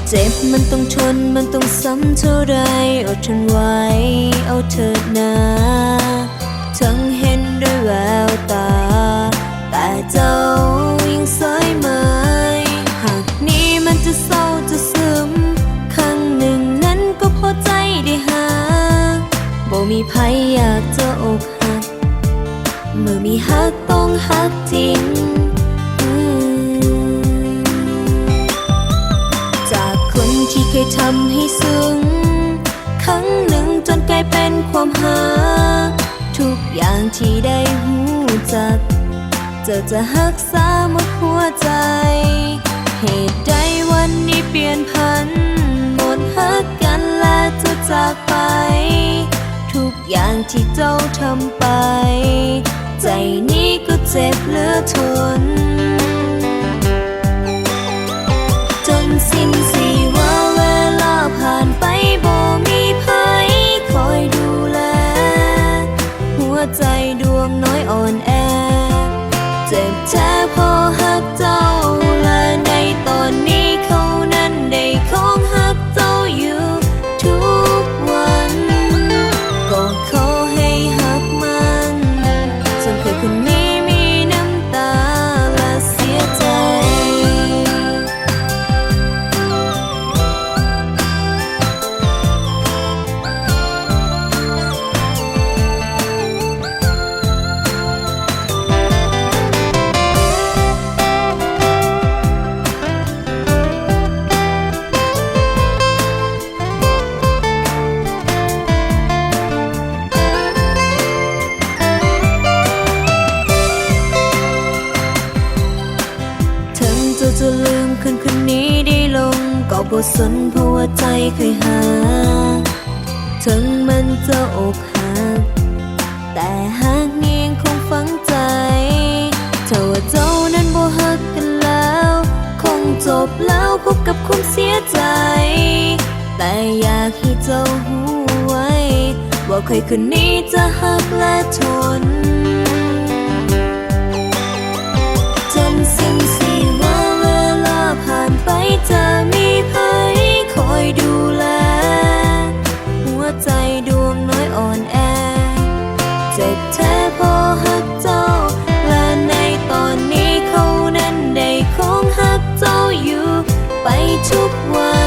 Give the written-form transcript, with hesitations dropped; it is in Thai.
เจ็บมันต้องทนมันต้องซ้ำเท่าไรอดทนไว้เอาเถิดนะทั้งเห็นด้วยแววตาแต่เจ้ายังสายไหมหากนี้มันจะเศร้าจะซึมครั้งหนึ่งนั้นก็พอใจได้หาบ่มีใครอยากจะอกหักเมื่อมีฮักต้องฮักจริงจากคนที่เคยทำให้ซึ้งครั้งหนึ่งจนกลายเป็นความหักทุกอย่างที่ได้หูจักจะฮักษาหมดหัวใจเหตุใดวันนี้เปลี่ยนพันหมดฮักกันและจะจากไปทุกอย่างที่เจ้าทำไปใจนี้ก็เจ็บเหลือทนจนสิ้นสีว่าเวลาผ่านไปบ่มีภัยคอยดูแลหัวใจดวงน้อยอ่อนแอเจ็บแท้พอฮักเจ้าและในตอนนี้เขานั้นได้ของฮักเจ้าอยู่ทุกวันก็ขอให้ฮักมันส่วนเคยคนนี้มีน้ำตาและเสียใจจะลืมคนนี้ได้ลงก็บ่สนเพราะว่าใจเคยหาถึงมันจะอกหักแต่หากเนียงคงฝังใจถ้าว่าเจ้านั้นบ่ฮักกันแล้วคงจบแล้วพบกับความเสียใจแต่อยากให้เจ้าหูไว้ว่าใครคนนี้จะฮักและทนจนสิ้นสีผ่านไปจะมีภัยคอยดูแลหัวใจดวงน้อยอ่อนแอเจ็บแท้พอฮักเจ้าและในตอนนี้เขานั้นได้ของฮักเจ้าอยู่ไปทุกวัน